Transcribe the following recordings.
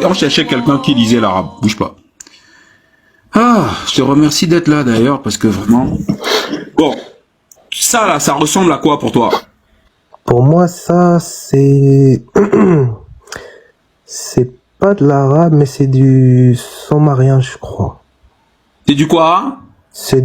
On cherchait quelqu'un qui lisait l'arabe. Bouge pas. Ah, je te remercie d'être là d'ailleurs parce que vraiment. Bon, ça là, ça ressemble à quoi pour toi? Pour moi, ça, c'est... c'est pas de l'arabe, mais c'est du somarien, je crois. C'est du quoi? C'est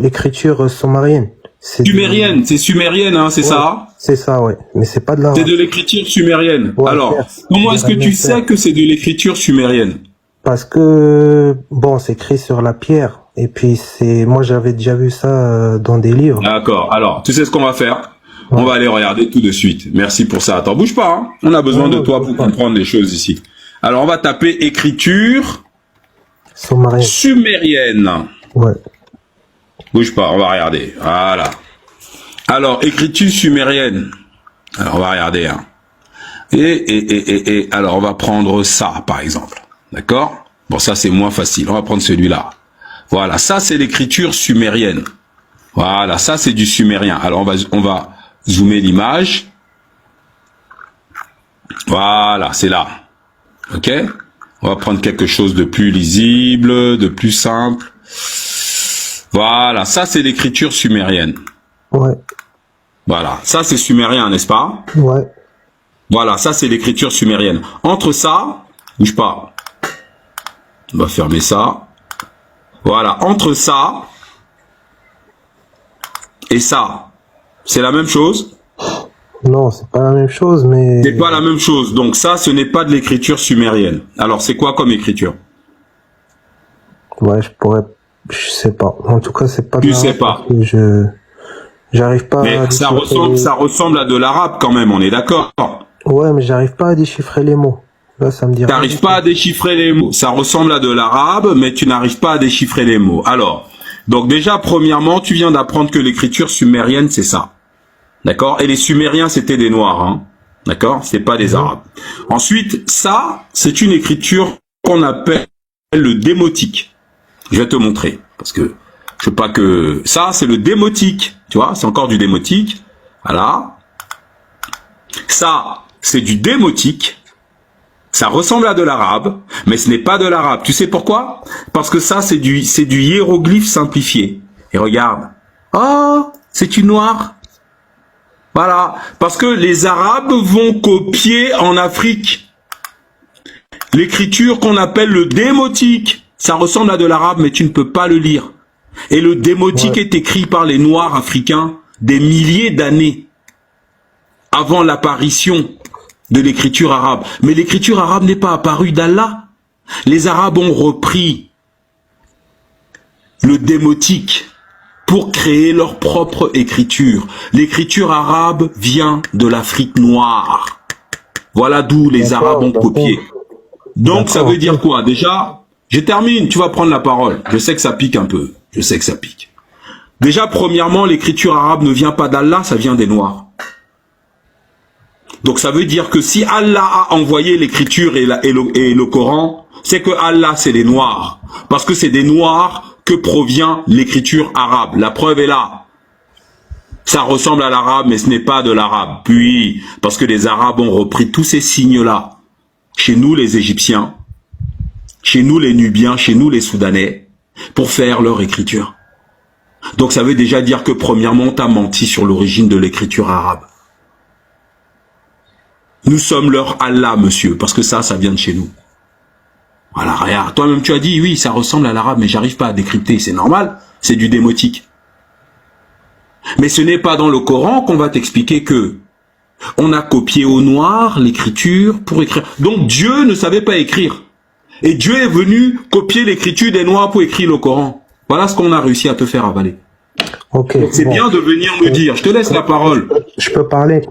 l'écriture somarienne. Sumérienne, c'est sumérienne, hein, c'est Ouais, ça? c'est ça, ouais. Mais c'est pas de C'est l'arabe. de l'écriture sumérienne. Ouais, Alors, perse. comment est-ce que tu Iranien sais perse. que c'est de l'écriture sumérienne? Parce que, bon, c'est écrit sur la pierre. Et puis, moi, j'avais déjà vu ça dans des livres. D'accord. Alors, tu sais ce qu'on va faire? On Ouais. va aller regarder tout de suite. Merci pour ça. Attends, bouge pas, hein. On a besoin de Non, toi je pour sais pas. comprendre les choses ici. Alors, on va taper écriture Somarien. sumérienne. Ouais. Bouge pas, on va regarder. Voilà. Alors, écriture sumérienne. Alors, on va regarder, hein. Alors, on va prendre ça, par exemple. D'accord? Bon, ça, c'est moins facile. On va prendre celui-là. Voilà. Ça, c'est l'écriture sumérienne. Voilà. Ça, c'est du sumérien. Alors, on va zoomer l'image. Voilà. C'est là. OK? On va prendre quelque chose de plus lisible, de plus simple. Voilà. Ça, c'est l'écriture sumérienne. Ouais. Voilà. Ça, c'est sumérien, n'est-ce pas? Ouais. Voilà, ça c'est l'écriture sumérienne. Entre ça, bouge pas. On va fermer ça. Voilà, entre ça et ça, c'est la même chose? Non, c'est pas la même chose, mais... C'est pas la même chose. Donc ça, ce n'est pas de l'écriture sumérienne. Alors, c'est quoi comme écriture? Ouais, je sais pas. En tout cas, c'est pas de Tu l'arabe sais pas. parce que j'arrive pas à Mais déchiffrer ça ressemble à de l'arabe quand même, on est d'accord? Ouais, mais j'arrive pas à déchiffrer les mots. Là, ça me dit rien T'arrives du pas à tout. déchiffrer les mots. Ça ressemble à de l'arabe, mais tu n'arrives pas à déchiffrer les mots. Alors, donc déjà, premièrement, tu viens d'apprendre que l'écriture sumérienne, c'est ça. D'accord? Et les Sumériens, c'était des Noirs, hein. D'accord? C'est pas des Arabes. Ensuite, ça, c'est une écriture qu'on appelle le démotique. Je vais te montrer. Parce que, je veux pas que... Ça, c'est le démotique. Tu vois? C'est encore du démotique. Voilà. Ça, c'est du démotique. Ça ressemble à de l'arabe, mais ce n'est pas de l'arabe. Tu sais pourquoi? Parce que ça, c'est du hiéroglyphe simplifié. Et regarde. Oh, c'est une noire. Voilà. Parce que les Arabes vont copier en Afrique l'écriture qu'on appelle le démotique. Ça ressemble à de l'arabe, mais tu ne peux pas le lire. Et le démotique Ouais. est écrit par les Noirs africains des milliers d'années avant l'apparition de l'écriture arabe. Mais l'écriture arabe n'est pas apparue d'Allah. Les Arabes ont repris le démotique pour créer leur propre écriture. L'écriture arabe vient de l'Afrique noire. Voilà d'où les Arabes ont D'accord, copié. Donc ça d'accord, veut dire ok. quoi? Déjà, je termine, tu vas prendre la parole. Je sais que ça pique un peu. Je sais que ça pique. Déjà, premièrement, l'écriture arabe ne vient pas d'Allah, ça vient des Noirs. Donc ça veut dire que si Allah a envoyé l'écriture et le Coran, c'est que Allah c'est les Noirs. Parce que c'est des Noirs que provient l'écriture arabe. La preuve est là. Ça ressemble à l'arabe, mais ce n'est pas de l'arabe. Puis, parce que les Arabes ont repris tous ces signes-là. Chez nous les Égyptiens, chez nous les Nubiens, chez nous les Soudanais, pour faire leur écriture. Donc ça veut déjà dire que premièrement, tu as menti sur l'origine de l'écriture arabe. Nous sommes leur Allah, monsieur, parce que ça vient de chez nous. Voilà, regarde. Toi-même, tu as dit, oui, ça ressemble à l'arabe, mais j'arrive pas à décrypter. C'est normal, c'est du démotique. Mais ce n'est pas dans le Coran qu'on va t'expliquer que on a copié au noir l'écriture pour écrire. Donc Dieu ne savait pas écrire. Et Dieu est venu copier l'écriture des Noirs pour écrire le Coran. Voilà ce qu'on a réussi à te faire avaler. Ok, Donc c'est bon. bien de venir me dire. Je te laisse la parole. Je peux parler.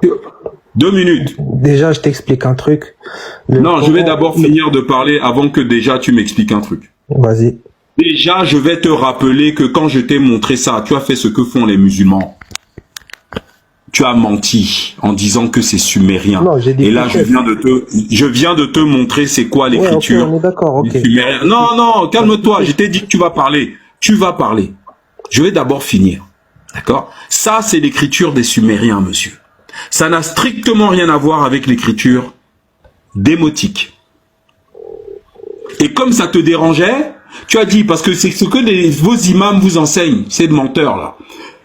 2 minutes. Déjà, je t'explique un truc. Non, je vais Coran- d'abord finir de parler avant que déjà tu m'expliques un truc. Vas-y. Déjà, je vais te rappeler que quand je t'ai montré ça, tu as fait ce que font les musulmans. Tu as menti en disant que c'est sumérien. Non, j'ai dit Et là, peut-être. je viens de te montrer c'est quoi Ouais, ok, l'écriture on est d'accord, ok. du sumérien. Non, non, calme-toi, je t'ai dit que tu vas parler. Tu vas parler. Je vais d'abord finir. D'accord? Ça, c'est l'écriture des Sumériens, monsieur. Ça n'a strictement rien à voir avec l'écriture démotique. Et comme ça te dérangeait, tu as dit, parce que c'est ce que vos imams vous enseignent, ces menteurs là.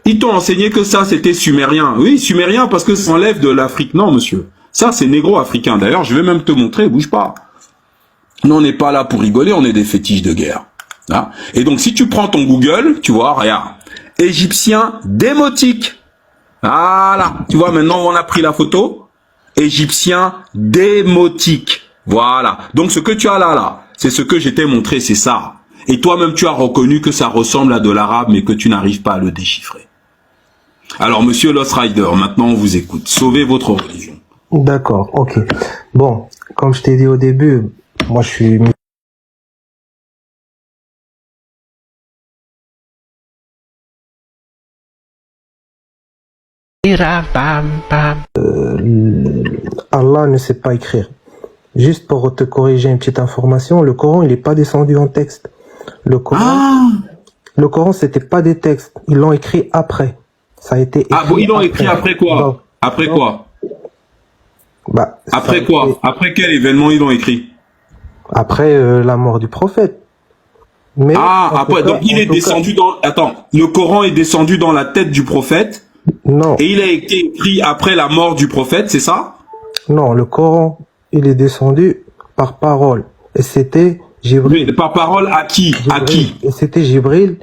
Ils t'ont enseigné que ça, c'était sumérien. Oui, sumérien parce que ça enlève de l'Afrique. Non, monsieur. Ça, c'est négro-africain. D'ailleurs, je vais même te montrer, bouge pas. Nous, on n'est pas là pour rigoler, on est des fétiches de guerre. Hein? Et donc, si tu prends ton Google, tu vois, regarde. Égyptien démotique. Voilà. Tu vois, maintenant, on a pris la photo. Égyptien démotique. Voilà. Donc, ce que tu as là, c'est ce que je t'ai montré, c'est ça. Et toi-même, tu as reconnu que ça ressemble à de l'arabe, mais que tu n'arrives pas à le déchiffrer. Alors, monsieur Lost Rider, maintenant, on vous écoute. Sauvez votre religion. D'accord, ok. Bon, comme je t'ai dit au début, moi je suis Allah ne sait pas écrire. Juste pour te corriger une petite information, le Coran il n'est pas descendu en texte. Le Coran c'était pas des textes, ils l'ont écrit après. Ça a été écrit bon, ils l'ont écrit après quoi? Donc, après quoi? Bah, après quoi? Été... Après quel événement ils l'ont écrit? Après la mort du prophète. Mais après, donc il est descendu dans... Attends, le Coran est descendu dans la tête du prophète? Non. Et il a été écrit après la mort du prophète, c'est ça? Non, le Coran, il est descendu par parole. Et c'était Jibril. Mais par parole à qui? Jibril. À qui? Et c'était Jibril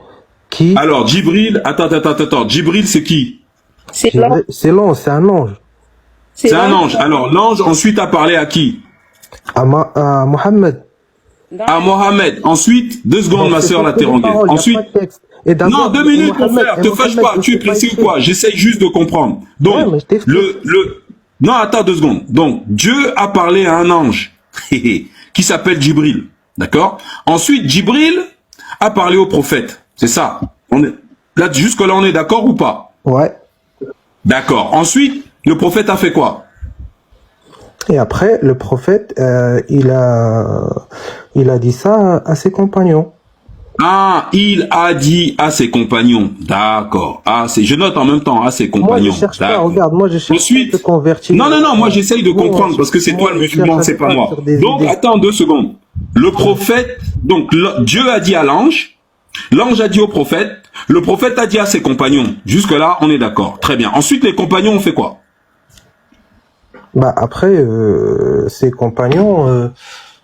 qui... Alors, Jibril, attends. Jibril, c'est qui? C'est l'ange, c'est un ange. C'est un ange. Alors, l'ange ensuite a parlé à qui? À Mohammed. À Mohammed. Ensuite, 2 secondes, ma soeur, la terangée. Ensuite... Non, 2 minutes, mon frère, te fâche pas, tu es pressé ou quoi? J'essaye juste de comprendre. Donc, Non, attends 2 secondes. Donc, Dieu a parlé à un ange qui s'appelle Jibril. D'accord? Ensuite, Jibril a parlé au prophète. C'est ça. Là, jusque-là, on est d'accord ou pas? Ouais. D'accord. Ensuite, le prophète a fait quoi? Et après, le prophète, il a dit ça à ses compagnons. Ah, il a dit à ses compagnons. D'accord. Ah, je note en même temps à ses compagnons. Moi, je cherche pas, regarde, moi, je cherche ensuite, pas à te convertir. Non, moi, j'essaye de comprendre parce que c'est toi le musulman, c'est pas moi. Donc, attends 2 secondes. Le prophète, donc, Dieu a dit à l'ange a dit au prophète, le prophète a dit à ses compagnons. Jusque-là, on est d'accord. Très bien. Ensuite, les compagnons ont fait quoi? Bah, après, ses compagnons,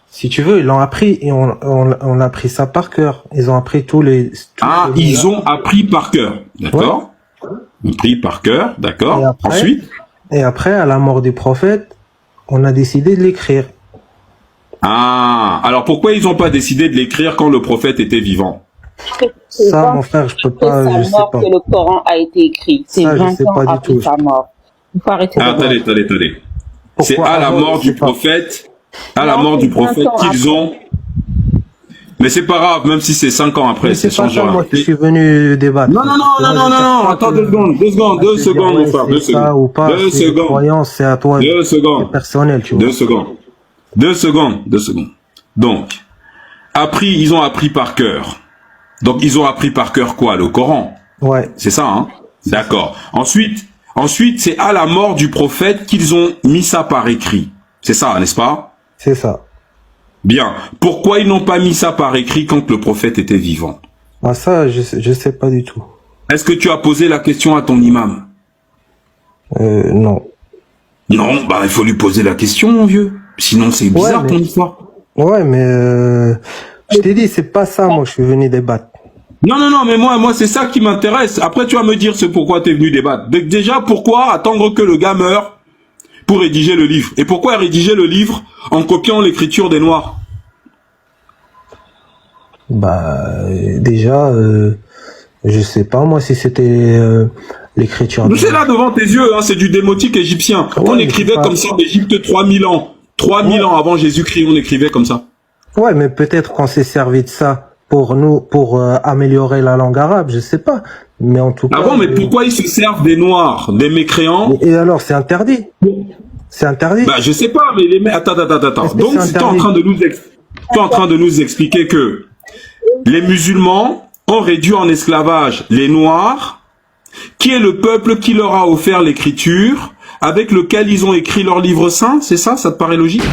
si tu veux, ils l'ont appris et on a appris ça par cœur. Ils ont appris tous les ils ont appris par cœur. D'accord. Ouais. Appris par cœur, d'accord. Ensuite. Et après, à la mort du prophète, on a décidé de l'écrire. Ah, alors pourquoi ils n'ont pas décidé de l'écrire quand le prophète était vivant? Ça, mon frère, je peux pas, je sais pas. Que le Coran a été écrit. C'est 20 ans après sa mort. Il faut arrêter de attendez. C'est à la mort du prophète. À la mort du prophète qu'ils ont... Mais c'est pas grave, même si c'est 5 ans après, c'est changé. Moi, je suis venu débattre. Non, attends 2 secondes, mon frère, 2 secondes. 2 secondes. Croyance, c'est à toi. 2 secondes. C'est personnel, tu vois. 2 secondes. Donc, ils ont appris par cœur. Donc, ils ont appris par cœur quoi? Le Coran. Ouais. C'est ça, hein? D'accord. Ensuite, c'est à la mort du prophète qu'ils ont mis ça par écrit. C'est ça, n'est-ce pas? C'est ça. Bien. Pourquoi ils n'ont pas mis ça par écrit quand le prophète était vivant? Ah ça, je sais pas du tout. Est-ce que tu as posé la question à ton imam? Non. Non, bah il faut lui poser la question, mon vieux. Sinon c'est bizarre ton histoire. Ouais, mais je t'ai dit, c'est pas ça, moi je suis venu débattre. Non, mais moi c'est ça qui m'intéresse. Après tu vas me dire c'est pourquoi tu es venu débattre. Déjà, pourquoi attendre que le gars meure pour rédiger le livre? Et pourquoi rédiger le livre en copiant l'écriture des Noirs? Bah, déjà, je sais pas, moi, si c'était l'écriture... C'est là devant tes yeux, hein, c'est du démotique égyptien. Ouais, on écrivait comme ça en Égypte 3000 ans. 3000 ans avant Jésus-Christ, on écrivait comme ça. Ouais, mais peut-être qu'on s'est servi de ça pour améliorer la langue arabe, je sais pas. Mais en tout cas... Ah bon, mais pourquoi ils se servent des Noirs, des mécréants? Et alors, c'est interdit. C'est interdit. Bah, je sais pas, mais attends. Donc, tu es en train de nous expliquer que les musulmans ont réduit en esclavage les Noirs qui est le peuple qui leur a offert l'écriture, avec lequel ils ont écrit leur livre saint, c'est ça? Ça te paraît logique?